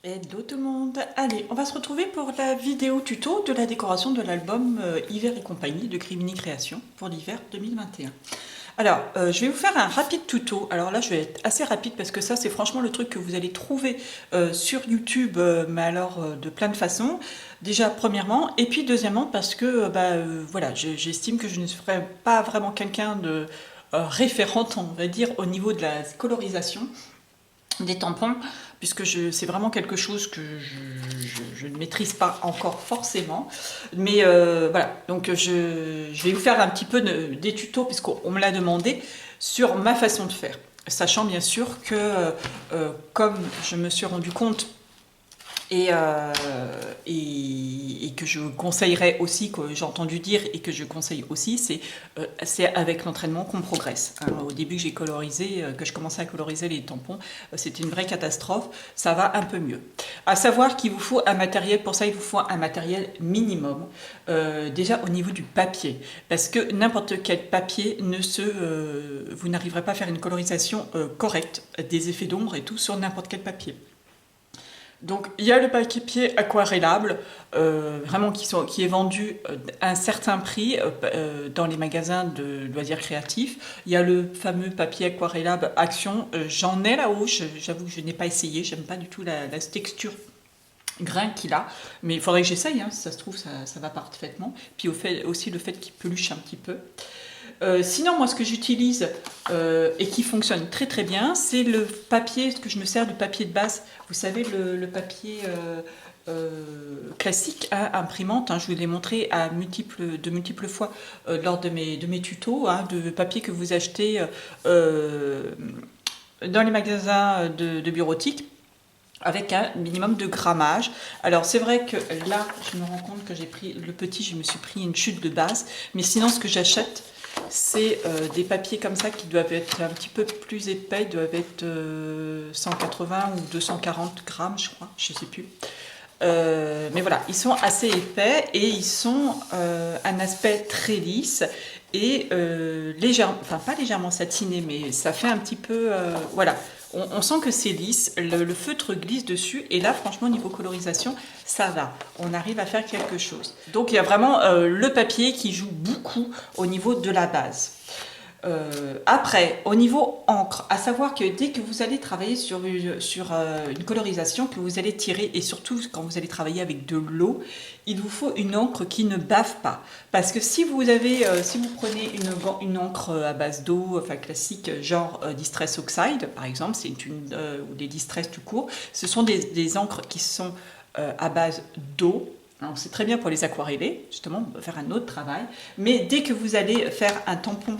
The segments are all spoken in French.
Hello tout le monde. Allez, on va se retrouver pour la vidéo tuto de la décoration de l'album Hiver et compagnie de Crimini Création pour l'hiver 2021. Alors, je vais vous faire un rapide tuto. Alors là, je vais être assez rapide parce que ça, c'est franchement le truc que vous allez trouver sur YouTube, mais alors de plein de façons. Déjà, premièrement, et puis deuxièmement, parce que voilà, j'estime que je ne serai pas vraiment quelqu'un de référente, on va dire, au niveau de la colorisation des tampons, puisque c'est vraiment quelque chose que je ne maîtrise pas encore forcément. Mais voilà, donc je vais vous faire un petit peu des tutos, puisqu'on me l'a demandé, sur ma façon de faire. Sachant bien sûr que, comme je me suis rendu compte et que je conseillerais aussi, que j'ai entendu dire et que je conseille aussi, c'est avec l'entraînement qu'on progresse. Hein. Au début que j'ai colorisé, que je commençais à coloriser les tampons, c'était une vraie catastrophe. Ça va un peu mieux. À savoir qu'il vous faut un matériel, pour ça il vous faut un matériel minimum, déjà au niveau du papier, parce que n'importe quel papier vous n'arriverez pas à faire une colorisation correcte, des effets d'ombre et tout sur n'importe quel papier. Donc il y a le papier aquarellable, vraiment qui est vendu à un certain prix dans les magasins de loisirs créatifs. Il y a le fameux papier aquarellable Action. J'en ai là-haut, j'avoue que je n'ai pas essayé, j'aime pas du tout la texture grain qu'il a, mais il faudrait que j'essaye, hein, si ça se trouve ça va parfaitement. Puis aussi le fait qu'il peluche un petit peu. Sinon, moi, ce que j'utilise et qui fonctionne très très bien, c'est le papier, ce que je me sers de papier de base. Vous savez, le papier classique, hein, imprimante. Hein, je vous l'ai montré de multiples fois lors de mes tutos, hein, de papier que vous achetez dans les magasins de bureautique, avec un minimum de grammage. Alors c'est vrai que là, je me rends compte que j'ai pris le petit, je me suis pris une chute de base, mais sinon ce que j'achète, c'est des papiers comme ça qui doivent être un petit peu plus épais, ils doivent être 180 ou 240 grammes, je crois, je sais plus. Mais voilà, ils sont assez épais et ils sont un aspect très lisse et légèrement, enfin pas légèrement satiné, mais ça fait un petit peu, voilà. On sent que c'est lisse, le feutre glisse dessus et là franchement niveau colorisation ça va, on arrive à faire quelque chose. Donc il y a vraiment le papier qui joue beaucoup au niveau de la base. Après, au niveau encre, à savoir que dès que vous allez travailler sur une colorisation, que vous allez tirer, et surtout quand vous allez travailler avec de l'eau, il vous faut une encre qui ne bave pas. Parce que si vous prenez une encre à base d'eau, enfin classique, genre Distress Oxide, par exemple, ou des Distress tout court, ce sont des encres qui sont à base d'eau. C'est très bien pour les aquareller, justement, on va faire un autre travail. Mais dès que vous allez faire un tampon,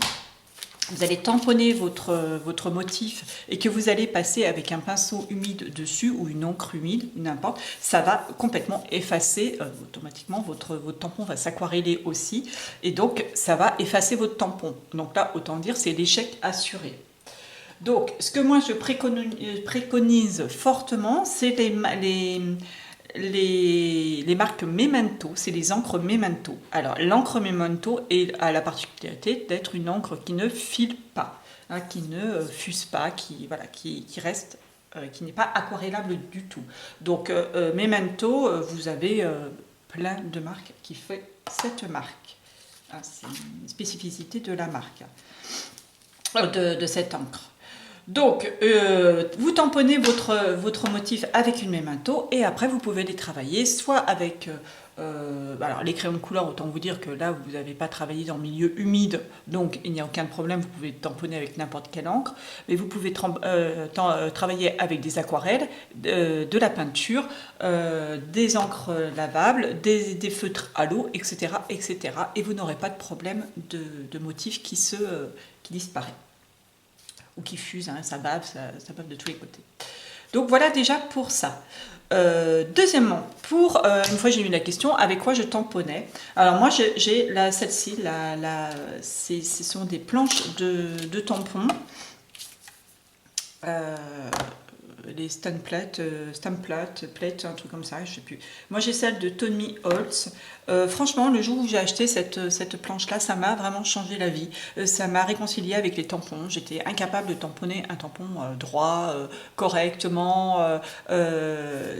vous allez tamponner votre motif et que vous allez passer avec un pinceau humide dessus ou une encre humide, n'importe, ça va complètement effacer automatiquement, votre tampon va s'aquareller aussi et donc ça va effacer votre tampon. Donc là, autant dire, c'est l'échec assuré. Donc, ce que moi je préconise fortement, c'est les marques Memento, c'est les encres Memento. Alors, l'encre Memento a la particularité d'être une encre qui ne file pas, hein, qui ne fuse pas, voilà, qui reste, qui n'est pas aquarellable du tout. Donc, Memento, vous avez plein de marques qui font cette marque. Hein, c'est une spécificité de la marque, de cette encre. Donc, vous tamponnez votre motif avec une Memento et après vous pouvez les travailler soit avec alors les crayons de couleur, autant vous dire que là vous n'avez pas travaillé dans le milieu humide, donc il n'y a aucun problème, vous pouvez tamponner avec n'importe quelle encre, mais vous pouvez travailler avec des aquarelles, de la peinture, des encres lavables, des feutres à l'eau, etc., etc. Et vous n'aurez pas de problème de motif qui disparaît ou qui fuse, hein, ça bave de tous les côtés. Donc voilà déjà pour ça. Deuxièmement, une fois j'ai eu la question, avec quoi je tamponnais. Alors moi j'ai celle-ci, ce sont des planches de tampons. les Stamplate, un truc comme ça, je sais plus. Moi j'ai celle de Tommy Holtz. Franchement, le jour où j'ai acheté cette planche-là, ça m'a vraiment changé la vie. Ça m'a réconcilié avec les tampons. J'étais incapable de tamponner un tampon droit, correctement.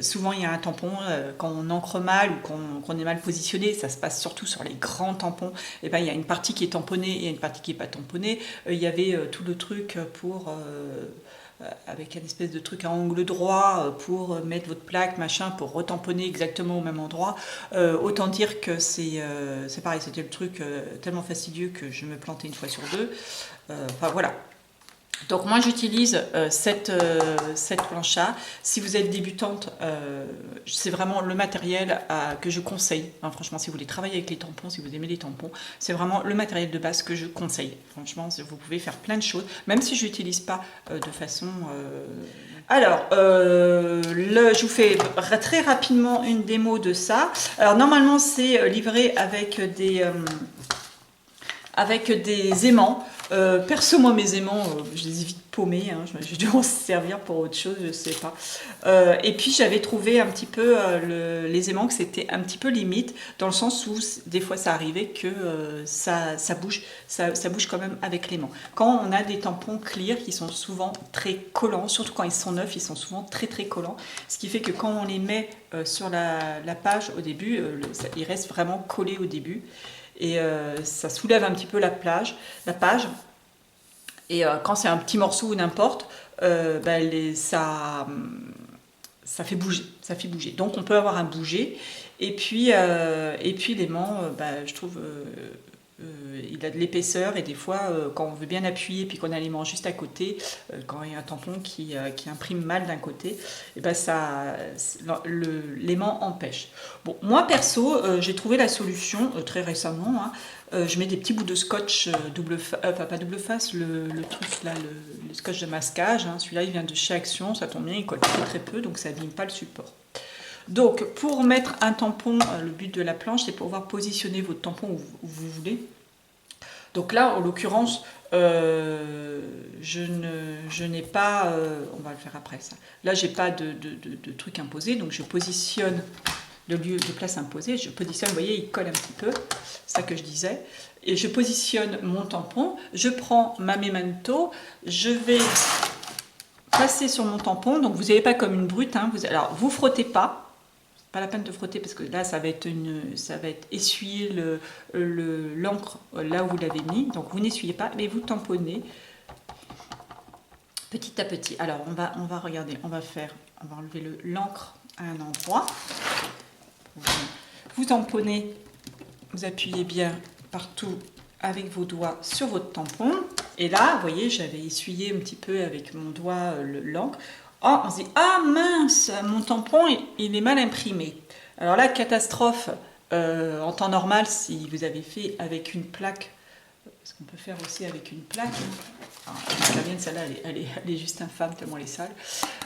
Souvent il y a un tampon, quand on encre mal ou qu'on est mal positionné, ça se passe surtout sur les grands tampons. Et ben, il y a une partie qui est tamponnée et une partie qui n'est pas tamponnée. Il y avait tout le truc pour... avec un espèce de truc à angle droit pour mettre votre plaque, machin, pour retamponner exactement au même endroit. Autant dire que c'est pareil, c'était le truc tellement fastidieux que je me plantais une fois sur deux. Enfin voilà. Donc moi j'utilise cette planche-là. Si vous êtes débutante, c'est vraiment le matériel que je conseille. Enfin, franchement, si vous voulez travailler avec les tampons, si vous aimez les tampons, c'est vraiment le matériel de base que je conseille. Franchement, vous pouvez faire plein de choses, même si je n'utilise pas de façon... Alors, je vous fais très rapidement une démo de ça. Alors normalement c'est livré avec des aimants. Perso, moi, mes aimants, je les ai vite paumés, hein, j'ai dû en servir pour autre chose, je sais pas. Et puis, j'avais trouvé un petit peu les aimants que c'était un petit peu limite, dans le sens où des fois, ça arrivait que ça bouge quand même avec l'aimant. Quand on a des tampons clear qui sont souvent très collants, surtout quand ils sont neufs, ils sont souvent très très collants, ce qui fait que quand on les met sur la page au début, ils restent vraiment collés au début. Et ça soulève un petit peu la page. Et quand c'est un petit morceau ou n'importe, ça fait bouger. Donc on peut avoir un bouger. Et puis l'aimant, je trouve, il a de l'épaisseur. Et des fois, quand on veut bien appuyer, puis qu'on a l'aimant juste à côté, quand il y a un tampon qui imprime mal d'un côté, et l'aimant empêche. Bon, moi perso, j'ai trouvé la solution très récemment. Hein. Je mets des petits bouts de scotch pas double face, le truc là, le scotch de masquage. Hein. Celui-là, il vient de chez Action, ça tombe bien, il colle très très peu, donc ça n'abîme pas le support. Donc, pour mettre un tampon, le but de la planche, c'est pouvoir positionner votre tampon où vous voulez. Donc là, en l'occurrence, je n'ai pas... on va le faire après ça. Là, j'ai pas de truc imposé, donc je positionne de place imposée. Je positionne, vous voyez, il colle un petit peu, c'est ça que je disais. Et je positionne mon tampon, je prends ma memento, je vais passer sur mon tampon. Donc vous n'avez pas comme une brute, hein, alors vous frottez pas la peine de frotter parce que là ça va être essuyer l'encre là où vous l'avez mis, donc vous n'essuyez pas mais vous tamponnez petit à petit. Alors on va regarder, on va enlever l'encre à un endroit, vous tamponnez, vous appuyez bien partout avec vos doigts sur votre tampon et là vous voyez j'avais essuyé un petit peu avec mon doigt l'encre. Oh, on se dit, ah mince, mon tampon, il est mal imprimé. Alors là, catastrophe, en temps normal, si vous avez fait avec une plaque, ce qu'on peut faire aussi avec une plaque, la mienne, celle-là, elle est juste infâme, tellement elle est sale,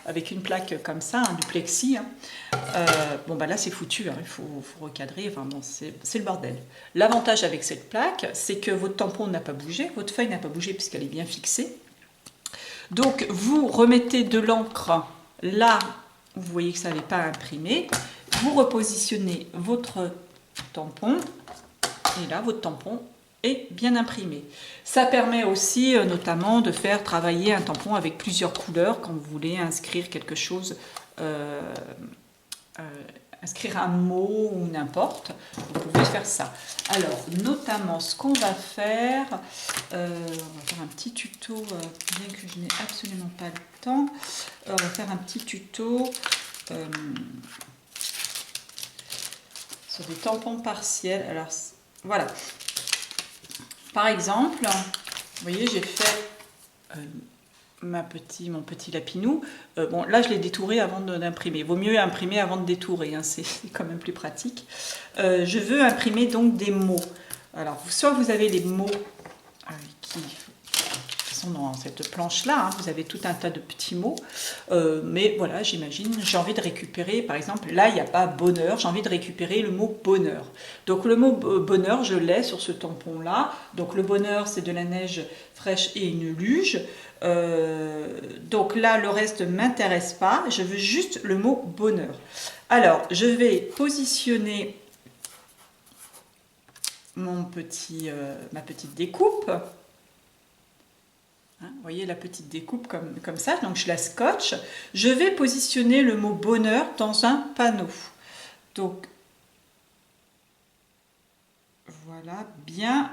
avec une plaque comme ça, du plexi, là c'est foutu, hein, il faut recadrer, enfin bon, c'est le bordel. L'avantage avec cette plaque, c'est que votre tampon n'a pas bougé, votre feuille n'a pas bougé puisqu'elle est bien fixée. Donc vous remettez de l'encre là où vous voyez que ça n'avait pas imprimé, vous repositionnez votre tampon et là votre tampon est bien imprimé. Ça permet aussi notamment de faire travailler un tampon avec plusieurs couleurs quand vous voulez inscrire quelque chose, inscrire un mot ou n'importe, vous pouvez faire ça. Alors, notamment, ce qu'on va faire, on va faire un petit tuto, bien que je n'ai absolument pas le temps, on va faire un petit tuto sur des tampons partiels. Alors, voilà. Par exemple, vous voyez, j'ai fait... mon petit lapinou. Bon, là, je l'ai détouré avant d'imprimer. Vaut mieux imprimer avant de détourer, hein, c'est quand même plus pratique. Je veux imprimer donc des mots. Alors, soit vous avez les mots qui façon dans cette planche-là, hein, vous avez tout un tas de petits mots, mais voilà, j'imagine, j'ai envie de récupérer, par exemple, là, il n'y a pas bonheur, j'ai envie de récupérer le mot bonheur. Donc le mot bonheur, je l'ai sur ce tampon-là. Donc le bonheur, c'est de la neige fraîche et une luge. Donc là, le reste ne m'intéresse pas, je veux juste le mot bonheur. Alors, je vais positionner ma petite découpe. Hein, vous voyez la petite découpe comme ça, donc je la scotche. Je vais positionner le mot bonheur dans un panneau. Donc, voilà, bien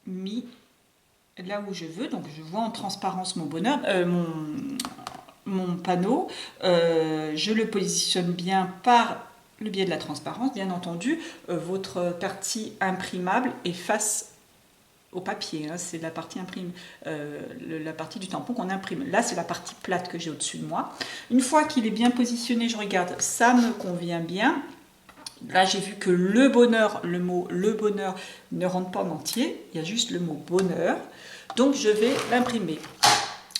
mis là où je veux. Donc, je vois en transparence mon bonheur, mon panneau. Je le positionne bien par le biais de la transparence, bien entendu. Votre partie imprimable est face au papier, hein, c'est la partie la partie du tampon qu'on imprime. Là, c'est la partie plate que j'ai au-dessus de moi. Une fois qu'il est bien positionné, je regarde, ça me convient bien. Là, j'ai vu que le bonheur, le mot le bonheur ne rentre pas en entier, il y a juste le mot bonheur. Donc, je vais l'imprimer.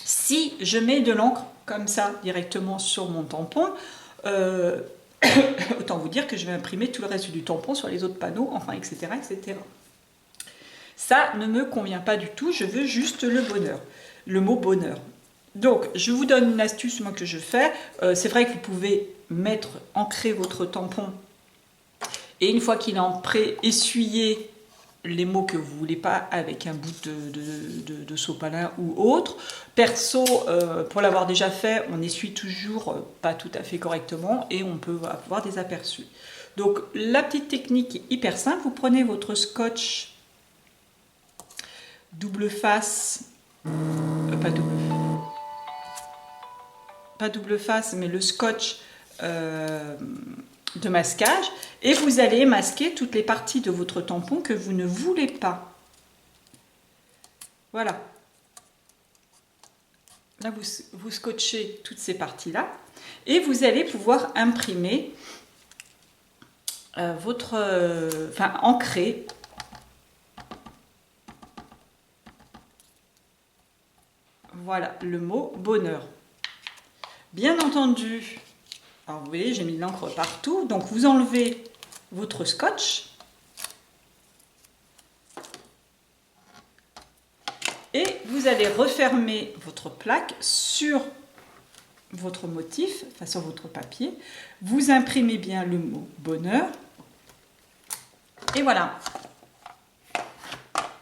Si je mets de l'encre comme ça directement sur mon tampon, autant vous dire que je vais imprimer tout le reste du tampon sur les autres panneaux, enfin, etc., etc. Ça ne me convient pas du tout, je veux juste le bonheur, le mot bonheur. Donc, je vous donne une astuce, moi, que je fais. C'est vrai que vous pouvez ancrer votre tampon, et une fois qu'il est ancré, essuyer les mots que vous ne voulez pas avec un bout de sopalin ou autre. Perso, pour l'avoir déjà fait, on essuie toujours pas tout à fait correctement et on peut avoir des aperçus. Donc, la petite technique est hyper simple. Vous prenez votre scotch double face, pas double face, mais le scotch de masquage, et vous allez masquer toutes les parties de votre tampon que vous ne voulez pas. Voilà. Là, vous scotchez toutes ces parties-là, et vous allez pouvoir imprimer ancrer voilà le mot bonheur. Bien entendu, alors vous voyez, j'ai mis de l'encre partout, donc vous enlevez votre scotch et vous allez refermer votre plaque sur votre motif, enfin sur votre papier. Vous imprimez bien le mot bonheur et voilà.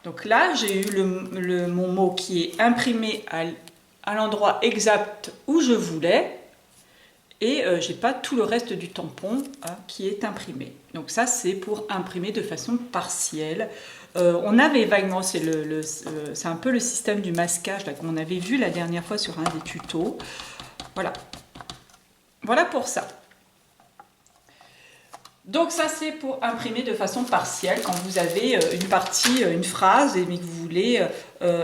Donc là, j'ai eu mon mot qui est imprimé à l'endroit exact où je voulais, et j'ai pas tout le reste du tampon qui est imprimé. Donc ça, c'est pour imprimer de façon partielle. On avait vaguement, c'est un peu le système du masquage qu'on avait vu la dernière fois sur un des tutos. Voilà. Voilà pour ça. Donc ça, c'est pour imprimer de façon partielle quand vous avez une phrase, mais que vous voulez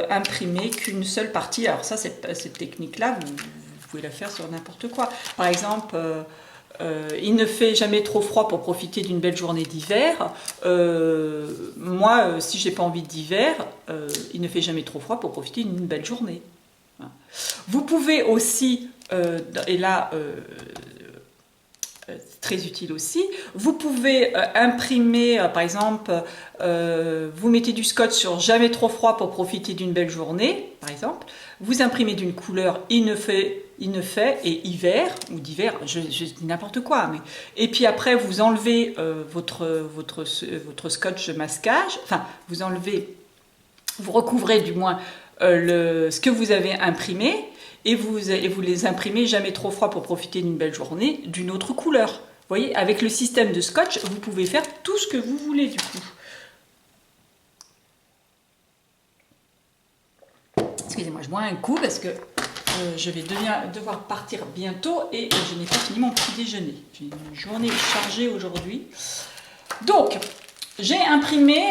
imprimer qu'une seule partie. Alors ça, cette technique-là, vous pouvez la faire sur n'importe quoi. Par exemple, il ne fait jamais trop froid pour profiter d'une belle journée d'hiver. Moi, si j'ai pas envie d'hiver, il ne fait jamais trop froid pour profiter d'une belle journée. Vous pouvez aussi, et là... très utile aussi. Vous pouvez imprimer, par exemple, vous mettez du scotch sur jamais trop froid pour profiter d'une belle journée, par exemple. Vous imprimez d'une couleur il ne fait et hiver, ou d'hiver, je dis n'importe quoi. Mais... Et puis après, vous enlevez votre scotch de masquage, enfin, vous recouvrez du moins ce que vous avez imprimé, et vous les imprimez jamais trop froid pour profiter d'une belle journée, d'une autre couleur. Vous voyez, avec le système de scotch, vous pouvez faire tout ce que vous voulez du coup. Excusez-moi, je bois un coup parce que je vais devoir partir bientôt et je n'ai pas fini mon petit déjeuner. J'ai une journée chargée aujourd'hui. Donc, j'ai imprimé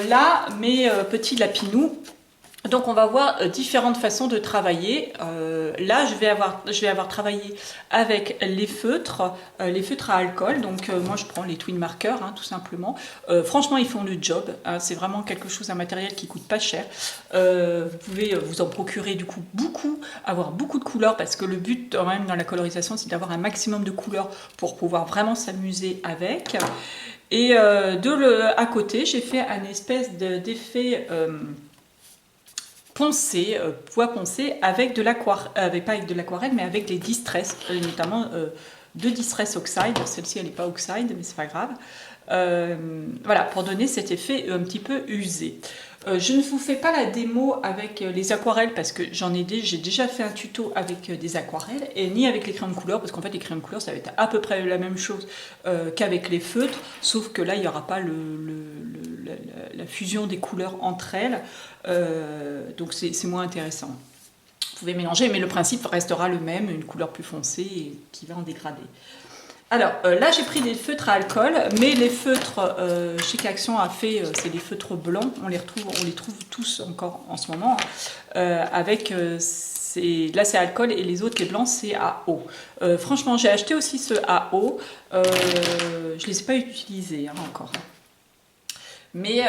là mes petits lapinous Donc on va voir différentes façons de travailler. Là je vais avoir travaillé avec les feutres à alcool. Donc moi je prends les Twin Markers tout simplement. Franchement ils font le job. C'est vraiment quelque chose, un matériel qui coûte pas cher. Vous pouvez vous en procurer du coup beaucoup, avoir beaucoup de couleurs parce que le but quand même dans la colorisation c'est d'avoir un maximum de couleurs pour pouvoir vraiment s'amuser avec. Et à côté j'ai fait un espèce d'effet poncé, poids poncé avec de l'aquarelle, pas avec de l'aquarelle, mais avec les Distress, notamment de Distress Oxide. Celle-ci, elle n'est pas Oxide, mais c'est pas grave. Voilà, pour donner cet effet un petit peu usé. Je ne vous fais pas la démo avec les aquarelles parce que j'ai déjà fait un tuto avec des aquarelles et ni avec les crayons de couleur parce qu'en fait les crayons de couleur ça va être à peu près la même chose qu'avec les feutres, sauf que là il n'y aura pas la fusion des couleurs entre elles, donc c'est moins intéressant. Vous pouvez mélanger mais le principe restera le même, une couleur plus foncée et qui va en dégrader. Alors là j'ai pris des feutres à alcool, mais les feutres Chic Action a fait, c'est des feutres blancs, on les trouve tous encore en ce moment, avec là c'est alcool et les autres les blancs c'est à eau. Franchement j'ai acheté aussi ce à eau, je les ai pas utilisés encore. Mais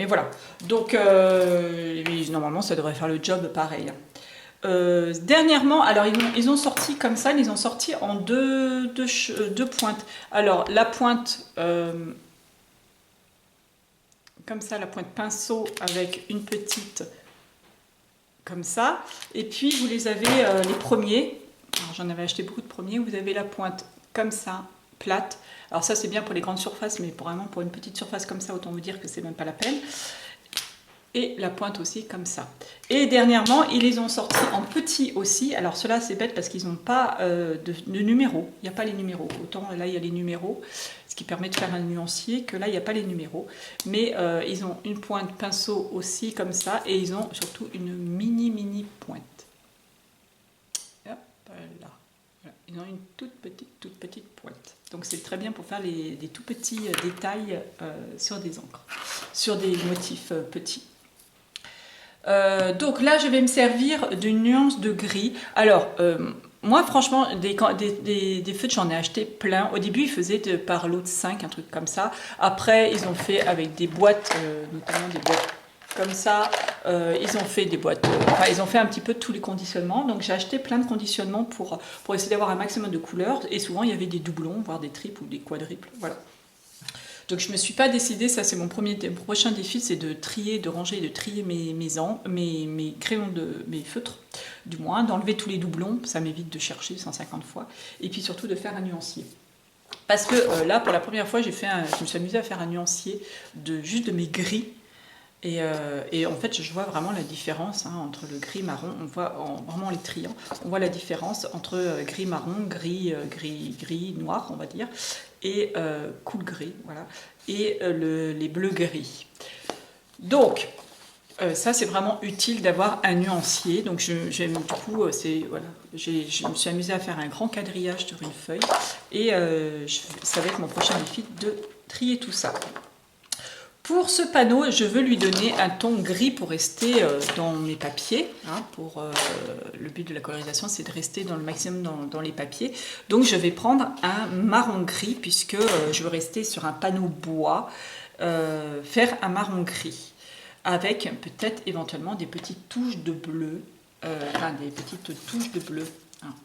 voilà, donc normalement ça devrait faire le job pareil. Dernièrement, alors ils ont sorti comme ça, ils ont sorti en deux pointes. Alors la pointe comme ça, la pointe pinceau avec une petite comme ça. Et puis vous les avez les premiers. J'en avais acheté beaucoup de premiers. Vous avez la pointe comme ça, plate. Alors ça c'est bien pour les grandes surfaces, mais vraiment pour une petite surface comme ça, autant vous dire que c'est même pas la peine. Et la pointe aussi comme ça. Et dernièrement, ils les ont sortis en petit aussi. Alors cela c'est bête parce qu'ils n'ont pas de numéros. Il n'y a pas les numéros. Autant là il y a les numéros, ce qui permet de faire un nuancier, que là il n'y a pas les numéros. Mais ils ont une pointe pinceau aussi comme ça. Et ils ont surtout une mini pointe. Hop là. Voilà. Ils ont une toute petite pointe. Donc c'est très bien pour faire des tout petits détails sur des encres, sur des motifs petits. Donc là je vais me servir d'une nuance de gris. Alors moi franchement des feutres j'en ai acheté plein. Au début ils faisaient par lot de 5, un truc comme ça. Après ils ont fait avec des boîtes, notamment des boîtes comme ça. Ils ont fait des boîtes, ils ont fait un petit peu de tous les conditionnements. Donc j'ai acheté plein de conditionnements pour essayer d'avoir un maximum de couleurs. Et souvent il y avait des doublons, voire des triples ou des quadruples. Voilà. Donc je ne me suis pas décidée, ça c'est mon prochain défi, c'est de trier, de ranger, de trier mes crayons, mes feutres, du moins, d'enlever tous les doublons, ça m'évite de chercher 150 fois, et puis surtout de faire un nuancier. Parce que là, pour la première fois, je me suis amusée à faire un nuancier juste de mes gris, et en fait, je vois vraiment la différence entre le gris marron. On voit vraiment les triants. On voit la différence entre gris marron, gris noir, on va dire, et cool gris, voilà, et les bleus gris. Donc ça c'est vraiment utile d'avoir un nuancier. Donc du coup voilà, je me suis amusée à faire un grand quadrillage sur une feuille et ça va être mon prochain défi de trier tout ça. Pour ce panneau, je veux lui donner un ton gris pour rester dans mes papiers. Le but de la colorisation, c'est de rester dans le maximum dans les papiers. Donc je vais prendre un marron gris, puisque je veux rester sur un panneau bois, faire un marron gris, avec peut-être éventuellement des petites touches de bleu, des petites touches de bleu.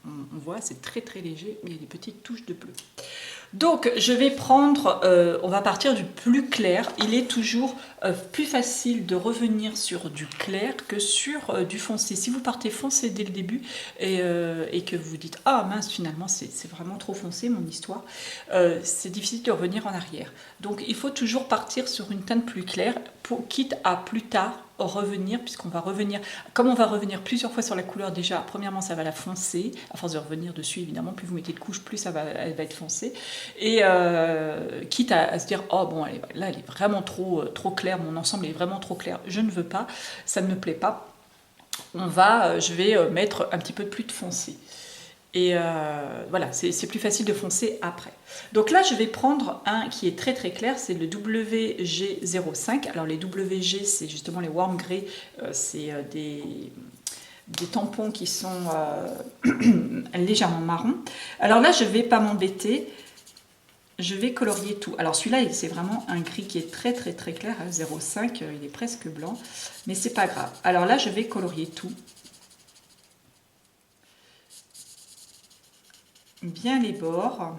On voit, c'est très très léger, mais il y a des petites touches de bleu. Donc je vais prendre, on va partir du plus clair. Il est toujours plus facile de revenir sur du clair que sur du foncé. Si vous partez foncé dès le début et que vous dites « Ah mince, finalement c'est vraiment trop foncé mon histoire », c'est difficile de revenir en arrière. Donc il faut toujours partir sur une teinte plus claire, quitte à plus tard revenir, puisqu'on va revenir, comme on va revenir plusieurs fois sur la couleur déjà, premièrement ça va la foncer, à force de revenir dessus évidemment, plus vous mettez de couches, plus elle va être foncée, et quitte à se dire, oh bon, là elle est vraiment trop claire, mon ensemble est vraiment trop clair, je ne veux pas, ça ne me plaît pas, je vais mettre un petit peu plus de foncé. Et voilà, c'est plus facile de foncer après. Donc là, je vais prendre un qui est très très clair, c'est le WG05. Alors les WG, c'est justement les warm grey, c'est des tampons qui sont légèrement marron. Alors là, je vais pas m'embêter, je vais colorier tout. Alors celui-là, c'est vraiment un gris qui est très très très clair, hein, 0,5, il est presque blanc, mais c'est pas grave. Alors là, je vais colorier tout. Bien les bords.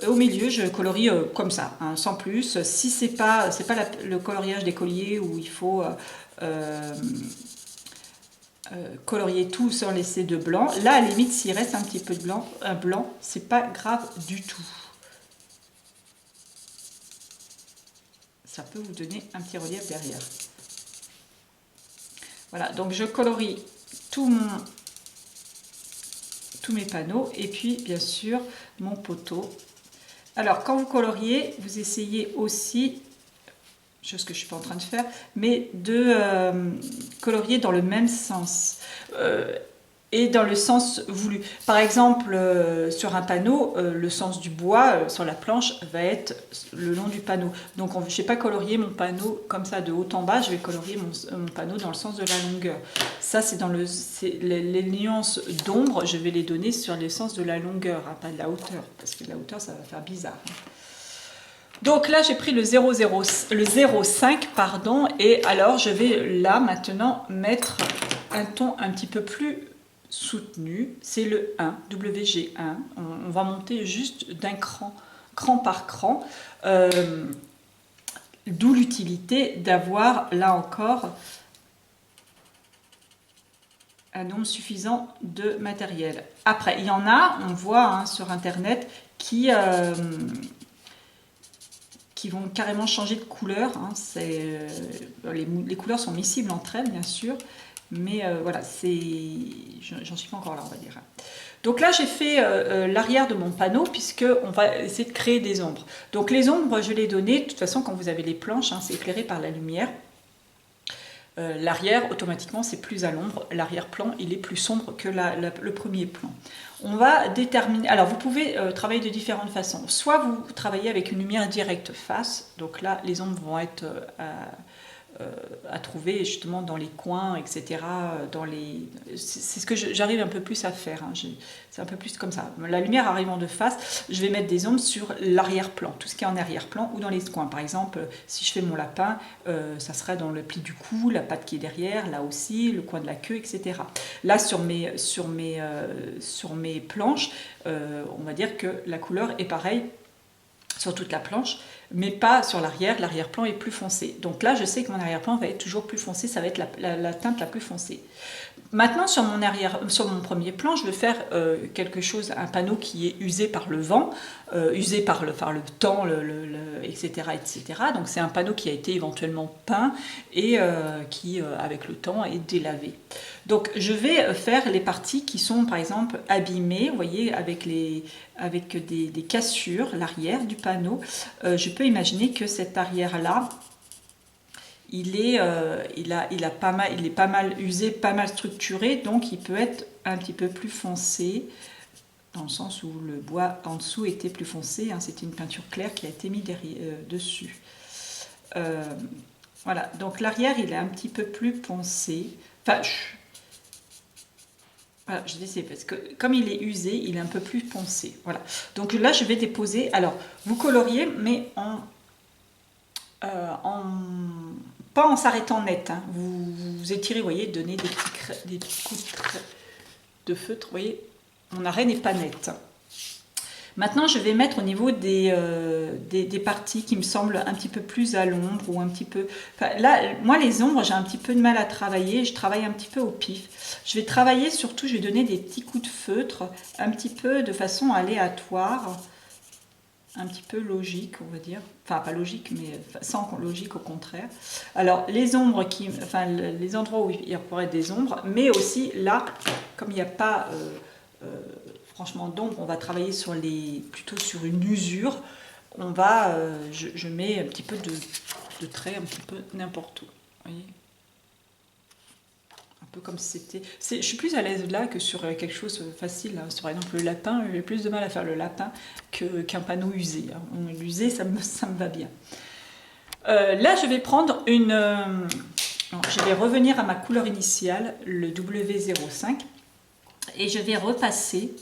Au milieu, je colorie comme ça, hein, sans plus. Si c'est pas le coloriage des colliers où il faut colorier tout sans laisser de blanc. Là, à la limite, s'il reste un petit peu de blanc, c'est pas grave du tout. Ça peut vous donner un petit relief derrière. Voilà, donc je colorie tous mes panneaux et puis bien sûr mon poteau. Alors quand vous coloriez, vous essayez aussi, chose que je ne suis pas en train de faire, mais de colorier dans le même sens et dans le sens voulu. Par exemple, sur un panneau, le sens du bois sur la planche va être le long du panneau. Donc je ne vais pas colorier mon panneau comme ça de haut en bas, je vais colorier mon panneau dans le sens de la longueur. Ça, c'est dans les nuances d'ombre, je vais les donner sur le sens de la longueur, hein, pas de la hauteur, parce que la hauteur, ça va faire bizarre. Hein. Donc là, j'ai pris le 0,5, pardon, et alors je vais là maintenant mettre un ton un petit peu plus soutenu, c'est le 1, WG1. On va monter juste d'un cran par cran, d'où l'utilité d'avoir là encore un nombre suffisant de matériel. Après, il y en a, on voit hein, sur internet, qui vont carrément changer de couleur. Hein. Les couleurs sont miscibles entre elles, bien sûr. Mais voilà, j'en suis pas encore là, on va dire. Donc là, j'ai fait l'arrière de mon panneau, puisqu'on va essayer de créer des ombres. Donc les ombres, je les donné. De toute façon, quand vous avez les planches, hein, c'est éclairé par la lumière. L'arrière, automatiquement, c'est plus à l'ombre. L'arrière-plan, il est plus sombre que le premier plan. On va déterminer... Alors, vous pouvez travailler de différentes façons. Soit vous travaillez avec une lumière directe face. Donc là, les ombres vont être à trouver justement dans les coins, etc. C'est ce que j'arrive un peu plus à faire. Hein. C'est un peu plus comme ça. La lumière arrivant de face, je vais mettre des ombres sur l'arrière-plan, tout ce qui est en arrière-plan ou dans les coins. Par exemple, si je fais mon lapin, ça serait dans le pli du cou, la patte qui est derrière, là aussi, le coin de la queue, etc. Là, sur mes planches, on va dire que la couleur est pareille sur toute la planche, mais pas sur l'arrière. L'arrière-plan est plus foncé. Donc là, je sais que mon arrière-plan va être toujours plus foncé, ça va être la teinte la plus foncée. Maintenant, sur mon premier plan, je vais faire quelque chose, un panneau qui est usé par le vent, usé par le temps, etc., etc. Donc c'est un panneau qui a été éventuellement peint et qui, avec le temps, est délavé. Donc je vais faire les parties qui sont, par exemple, abîmées, vous voyez, avec des cassures, l'arrière du panneau. Je peux imaginer que cet arrière-là, il est pas mal usé, pas mal structuré, donc il peut être un petit peu plus foncé, dans le sens où le bois en dessous était plus foncé, hein, c'était une peinture claire qui a été mise dessus. Voilà, donc l'arrière il est un petit peu plus foncé, enfin, voilà, je dis parce que comme il est usé, il est un peu plus foncé. Voilà, donc là je vais déposer, alors vous coloriez, mais pas en s'arrêtant net, hein. Vous étirez, vous voyez, donnez des petits coups de feutre, vous voyez, mon arrêt n'est pas net. Maintenant, je vais mettre au niveau des parties qui me semblent un petit peu plus à l'ombre ou un petit peu... Enfin, là, moi, les ombres, j'ai un petit peu de mal à travailler. Je travaille un petit peu au pif. Je vais travailler surtout, je vais donner des petits coups de feutre, un petit peu de façon aléatoire, un petit peu logique, on va dire. Enfin, pas logique, mais sans logique, au contraire. Alors, les ombres, les endroits où il y pourrait être des ombres, mais aussi là, comme il n'y a pas... franchement, d'ombre, on va travailler plutôt sur une usure. Je mets un petit peu de trait, un petit peu n'importe où. Voyez, un peu comme si c'était... Je suis plus à l'aise là que sur quelque chose facile. Hein. Sur exemple le lapin, j'ai plus de mal à faire le lapin qu'un panneau usé. Hein. L'usé, ça me va bien. Là, je vais prendre une... je vais revenir à ma couleur initiale, le W05, et je vais repasser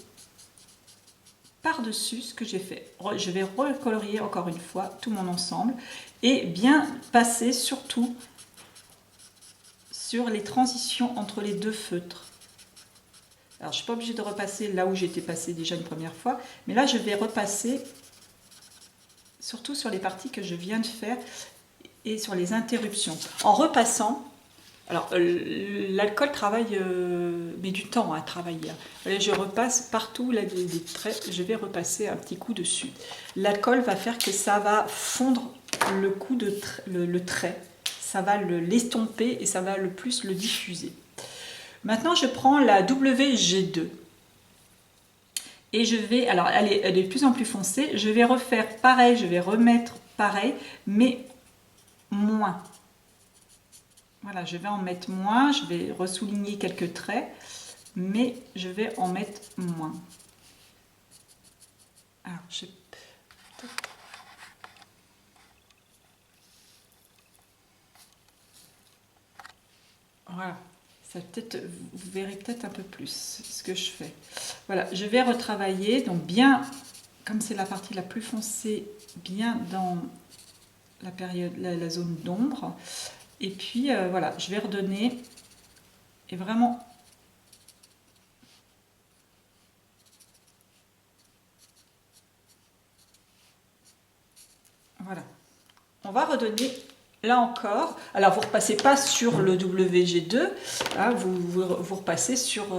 par-dessus ce que j'ai fait. Je vais recolorier encore une fois tout mon ensemble et bien passer surtout sur les transitions entre les deux feutres. Alors, je ne suis pas obligée de repasser là où j'étais passée déjà une première fois, mais là, je vais repasser surtout sur les parties que je viens de faire et sur les interruptions. En repassant, alors l'alcool travaille, met du temps à travailler. Allez, je repasse partout là, des traits, je vais repasser un petit coup dessus. L'alcool va faire que ça va fondre le coup de le trait, ça va l'estomper et ça va le plus le diffuser. Maintenant, je prends la WG2 et je vais, alors elle est de plus en plus foncée, je vais refaire pareil, je vais remettre pareil, mais moins. Voilà, je vais en mettre moins, je vais ressouligner quelques traits, mais je vais en mettre moins. Alors, voilà, ça vous verrez peut-être un peu plus ce que je fais. Voilà, je vais retravailler, donc bien, comme c'est la partie la plus foncée, bien dans la période, la zone d'ombre. Et puis voilà, je vais redonner et vraiment voilà. On va redonner là encore. Alors vous repassez pas sur le WG2, hein, vous repassez sur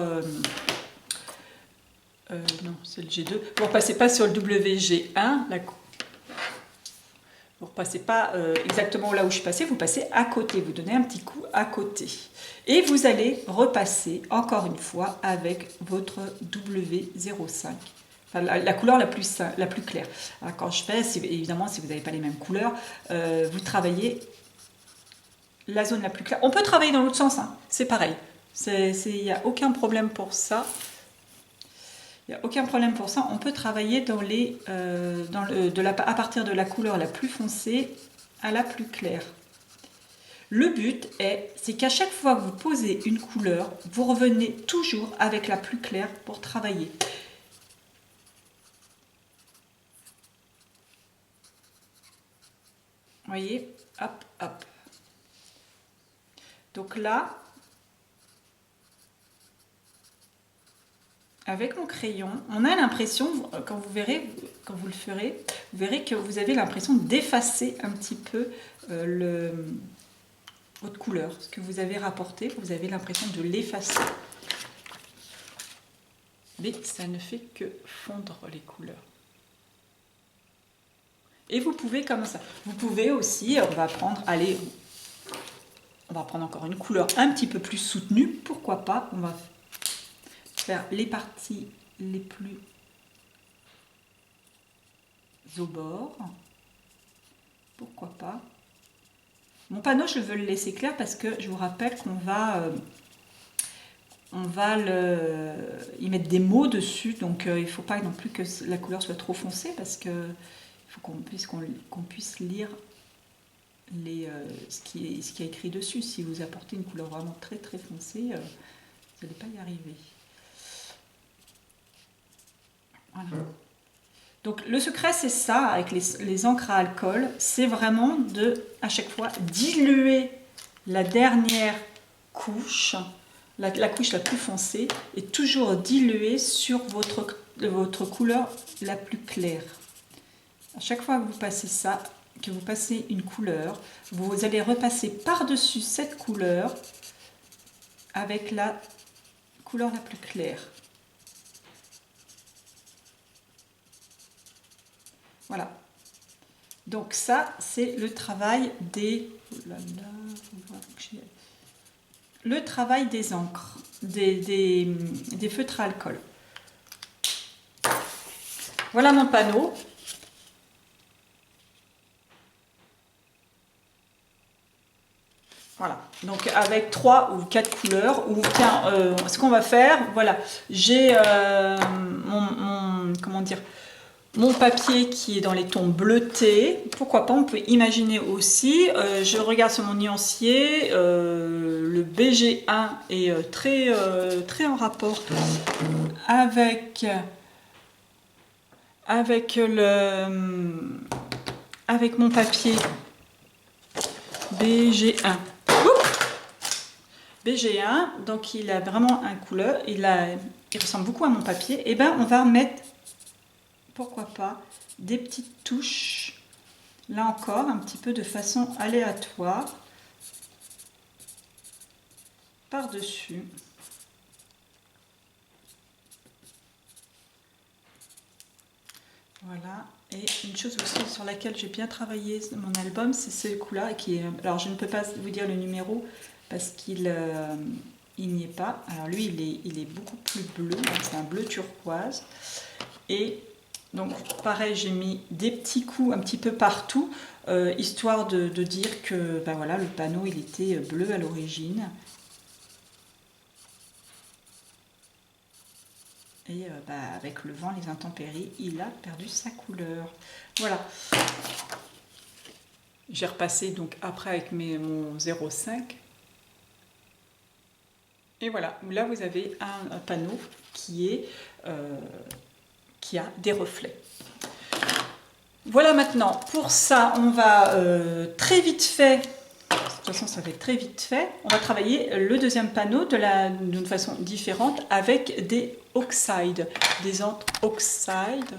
non, c'est le G2. Vous repassez pas sur le WG1, vous ne repassez pas exactement là où je suis passée, vous passez à côté, vous donnez un petit coup à côté. Et vous allez repasser encore une fois avec votre W05. Enfin, la couleur la plus claire. Alors, quand je fais, évidemment, si vous n'avez pas les mêmes couleurs, vous travaillez la zone la plus claire. On peut travailler dans l'autre sens, hein, c'est pareil. Il n'y a aucun problème pour ça. Il n'y a aucun problème pour ça. On peut travailler dans à partir de la couleur la plus foncée à la plus claire. Le but c'est qu'à chaque fois que vous posez une couleur, vous revenez toujours avec la plus claire pour travailler. Vous voyez, hop, hop. Donc là, avec mon crayon, on a l'impression, quand vous le ferez, vous verrez que vous avez l'impression d'effacer un petit peu votre couleur. Ce que vous avez rapporté, vous avez l'impression de l'effacer. Mais ça ne fait que fondre les couleurs. Et vous pouvez comme ça. Vous pouvez aussi, on va prendre encore une couleur un petit peu plus soutenue. Pourquoi pas, on va faire les parties les plus au bord. Pourquoi pas. Mon panneau, je veux le laisser clair parce que je vous rappelle qu'on va y mettre des mots dessus. Donc il ne faut pas non plus que la couleur soit trop foncée parce que il faut qu'on puisse lire ce qui est écrit dessus. Si vous apportez une couleur vraiment très très foncée, vous n'allez pas y arriver. Voilà. Donc le secret c'est ça avec les encres à alcool, c'est vraiment à chaque fois diluer la dernière couche, la couche la plus foncée, et toujours diluer sur votre couleur la plus claire. À chaque fois que vous passez ça, que vous passez une couleur, vous allez repasser par-dessus cette couleur avec la couleur la plus claire. Voilà. Donc ça, c'est le travail le travail des encres, des feutres à alcool. Voilà mon panneau. Voilà, donc avec 3 ou 4 couleurs, ou tiens, ce qu'on va faire, voilà, j'ai comment dire, mon papier qui est dans les tons bleutés, pourquoi pas, on peut imaginer aussi, je regarde sur mon nuancier, le BG1 est très en rapport avec, avec mon papier BG1. BG1, donc il a vraiment un couleur, il ressemble beaucoup à mon papier. Et ben on va mettre, pourquoi pas, des petites touches, là encore, un petit peu de façon aléatoire, par-dessus. Voilà. Et une chose aussi sur laquelle j'ai bien travaillé mon album, c'est ce coup-là, qui est, alors je ne peux pas vous dire le numéro parce qu'il n'y est pas. Alors lui, il est beaucoup plus bleu, c'est un bleu turquoise. Et donc pareil, j'ai mis des petits coups un petit peu partout, histoire de dire que ben voilà, le panneau il était bleu à l'origine. Et bah, avec le vent, les intempéries, il a perdu sa couleur. Voilà. J'ai repassé donc après avec mon 0,5. Et voilà, là vous avez un panneau qui a des reflets. Voilà, maintenant, pour ça, on va très vite fait, de toute façon ça va être très vite fait, on va travailler le deuxième panneau d'une façon différente avec des oxydes, des encres oxydes.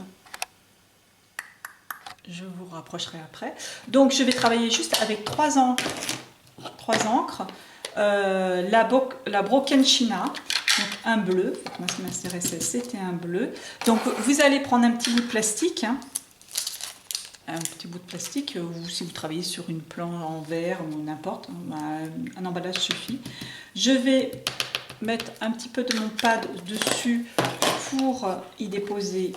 Je vous rapprocherai après. Donc je vais travailler juste avec trois encres. La Broken China, donc un bleu. Moi ce qui m'intéressait c'était un bleu. Donc vous allez prendre un petit bout de plastique, hein, un petit bout de plastique, ou si vous travaillez sur une planche en verre ou n'importe, un emballage suffit. Je vais mettre un petit peu de mon pad dessus pour y déposer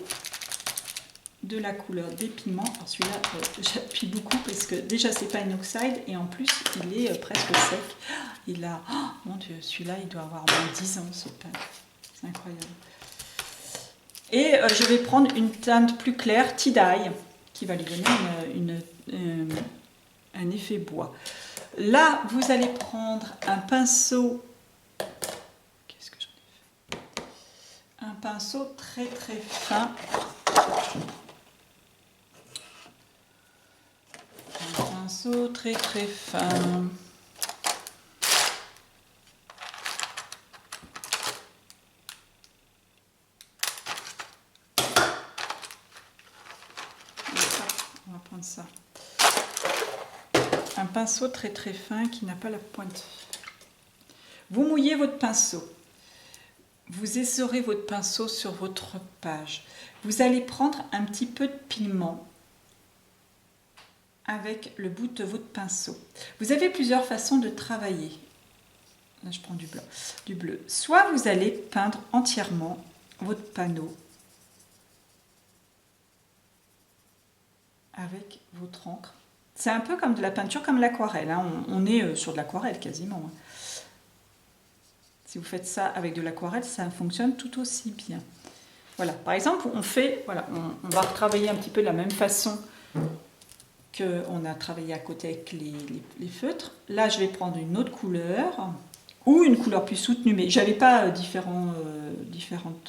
de la couleur des pigments. Alors celui-là, j'appuie beaucoup parce que déjà c'est pas inoxyde et en plus il est presque sec. Il a, oh, mon Dieu, celui-là il doit avoir moins 10 ans ce pad. C'est incroyable. Et je vais prendre une teinte plus claire, tie-dye, qui va lui donner un effet bois. Là, vous allez prendre un pinceau. Qu'est-ce que j'en ai fait? Un pinceau très très fin. Un pinceau très très fin. On va prendre ça. Un pinceau très très fin qui n'a pas la pointe. Vous mouillez votre pinceau. Vous essorez votre pinceau sur votre page. Vous allez prendre un petit peu de pigment avec le bout de votre pinceau. Vous avez plusieurs façons de travailler. Là, je prends du blanc, du bleu. Soit vous allez peindre entièrement votre panneau avec votre encre. C'est un peu comme de la peinture, comme l'aquarelle. Hein. On est sur de l'aquarelle quasiment. Hein. Si vous faites ça avec de l'aquarelle, ça fonctionne tout aussi bien. Voilà. Par exemple, on va retravailler un petit peu de la même façon qu'on a travaillé à côté avec les feutres. Là, je vais prendre une autre couleur ou une couleur plus soutenue, mais j'avais pas différentes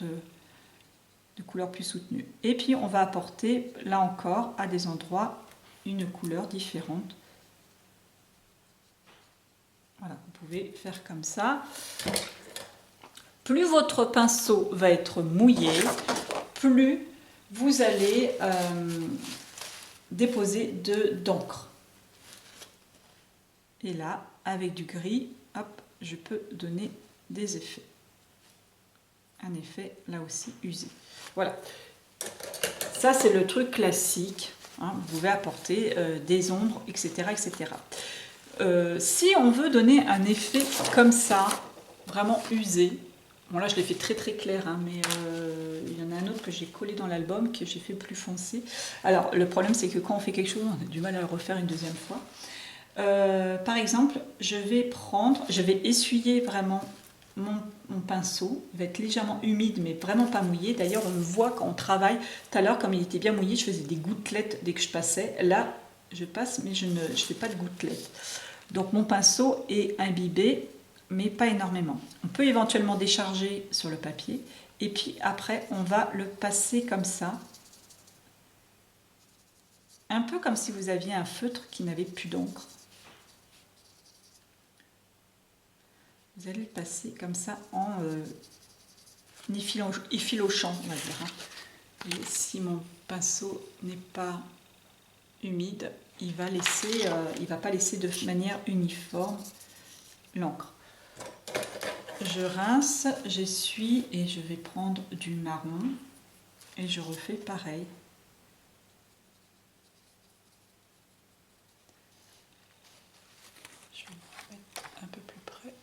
de couleurs plus soutenues. Et puis, on va apporter, là encore, à des endroits, une couleur différente. Voilà, vous pouvez faire comme ça. Plus votre pinceau va être mouillé, plus vous allez déposer d'encre. Et là, avec du gris, hop, je peux donner des effets. Un effet, là aussi, usé. Voilà. Ça, c'est le truc classique. Hein, vous pouvez apporter des ombres, etc. etc. Si on veut donner un effet comme ça, vraiment usé, bon là je l'ai fait très très clair, hein, mais il y en a un autre que j'ai collé dans l'album, que j'ai fait plus foncé. Alors le problème c'est que quand on fait quelque chose, on a du mal à le refaire une deuxième fois. Par exemple, je vais essuyer vraiment mon pinceau. Il va être légèrement humide, mais vraiment pas mouillé. D'ailleurs, on le voit quand on travaille. Tout à l'heure, comme il était bien mouillé, je faisais des gouttelettes dès que je passais. Là, je passe, mais je fais pas de gouttelettes. Donc mon pinceau est imbibé, mais pas énormément. On peut éventuellement décharger sur le papier. Et puis après, on va le passer comme ça. Un peu comme si vous aviez un feutre qui n'avait plus d'encre. Vous allez le passer comme ça en effilochant, on va dire. Hein. Et si mon pinceau n'est pas humide, il va pas laisser de manière uniforme l'encre. Je rince, j'essuie et je vais prendre du marron et je refais pareil. Je vais me mettre un peu plus près.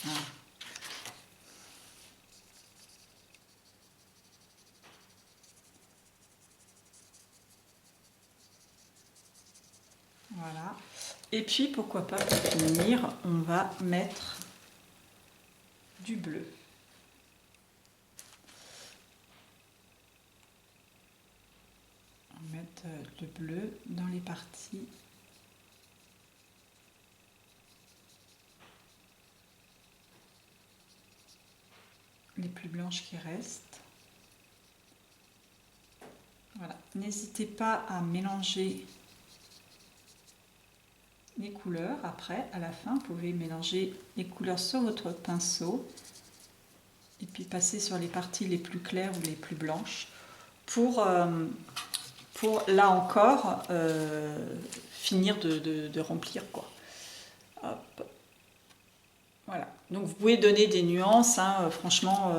Voilà. Voilà. Et puis, pourquoi pas, pour finir, on va mettre du bleu. On va mettre le bleu dans les parties les plus blanches qui restent. Voilà. N'hésitez pas à mélanger les couleurs. Après, à la fin, vous pouvez mélanger les couleurs sur votre pinceau et puis passer sur les parties les plus claires ou les plus blanches pour là encore finir de remplir quoi. Hop. Voilà. Donc vous pouvez donner des nuances, hein, franchement.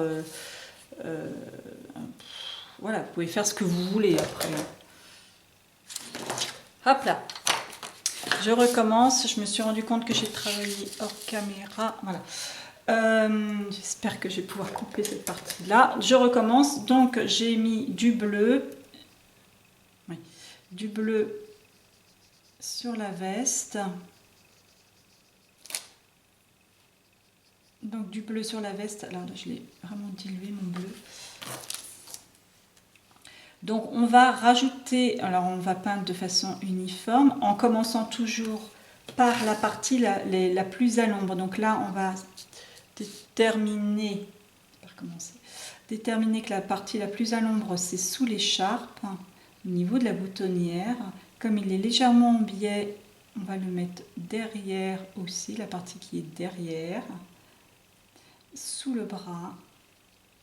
Voilà, vous pouvez faire ce que vous voulez après. Hop là. Je recommence, je me suis rendu compte que j'ai travaillé hors caméra. Voilà. J'espère que je vais pouvoir couper cette partie-là. Je recommence. Donc, j'ai mis du bleu. Oui, du bleu sur la veste. Donc, du bleu sur la veste. Alors là, je l'ai vraiment dilué, mon bleu. Donc on va rajouter, alors on va peindre de façon uniforme en commençant toujours par la partie la plus à l'ombre. Donc là on va déterminer que la partie la plus à l'ombre c'est sous l'écharpe, au niveau de la boutonnière. Comme il est légèrement en biais, on va le mettre derrière aussi, la partie qui est derrière, sous le bras.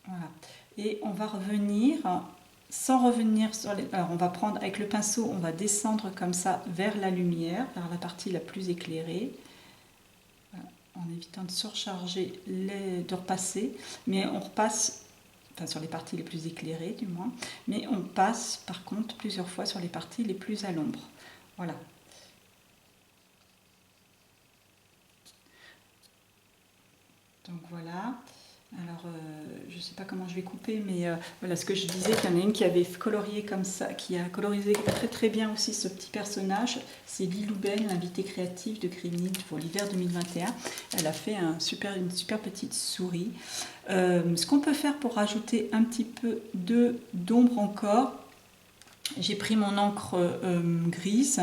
Voilà. Et on va revenir... Sans revenir sur les... Alors on va prendre avec le pinceau, on va descendre comme ça vers la lumière, vers la partie la plus éclairée, voilà, en évitant de surcharger, de repasser, mais on repasse, enfin sur les parties les plus éclairées du moins, mais on passe par contre plusieurs fois sur les parties les plus à l'ombre. Voilà. Donc voilà. Alors, je ne sais pas comment je vais couper, mais voilà ce que je disais, qu'il y en a une qui avait colorié comme ça, qui a colorisé très très bien aussi ce petit personnage. C'est Lilou Ben, l'invitée créative de Crémnit pour l'hiver 2021. Elle a fait une super petite souris. Ce qu'on peut faire pour rajouter un petit peu d'ombre encore, j'ai pris mon encre grise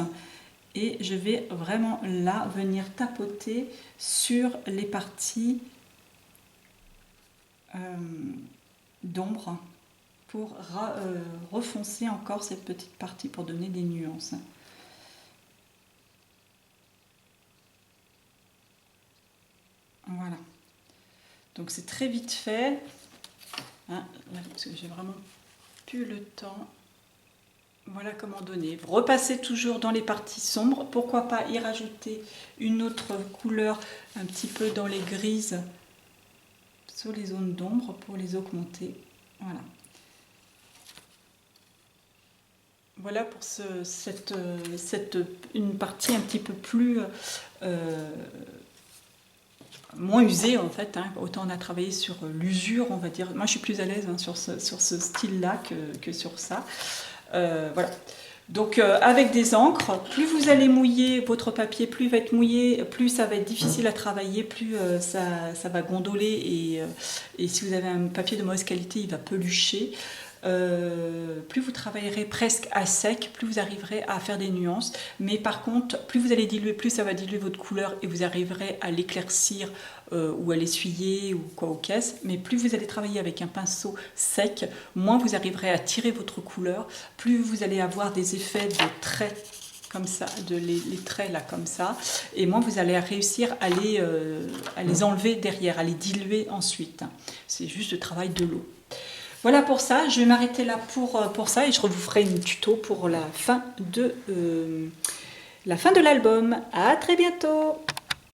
et je vais vraiment là venir tapoter sur les parties d'ombre pour refoncer encore cette petite partie pour donner des nuances. Voilà. Donc c'est très vite fait. Hein, parce que j'ai vraiment plus le temps. Voilà comment donner. Repassez toujours dans les parties sombres. Pourquoi pas y rajouter une autre couleur un petit peu dans les grises sur les zones d'ombre pour les augmenter. Voilà. Voilà pour une partie un petit peu plus moins usée en fait. Hein. Autant on a travaillé sur l'usure, on va dire. Moi je suis plus à l'aise hein, sur ce style-là que sur ça. Voilà. Donc avec des encres, plus vous allez mouiller votre papier, plus il va être mouillé, plus ça va être difficile à travailler, plus ça va gondoler et si vous avez un papier de mauvaise qualité, il va pelucher. Plus vous travaillerez presque à sec, plus vous arriverez à faire des nuances. Mais par contre, plus vous allez diluer, plus ça va diluer votre couleur et vous arriverez à l'éclaircir ou à l'essuyer ou quoi aux caisses. Mais plus vous allez travailler avec un pinceau sec, moins vous arriverez à tirer votre couleur, plus vous allez avoir des effets de traits comme ça, les traits là comme ça, et moins vous allez réussir à les enlever derrière, à les diluer ensuite. C'est juste le travail de l'eau. Voilà pour ça, je vais m'arrêter là pour ça et je vous ferai une tuto pour la fin de l'album. À très bientôt!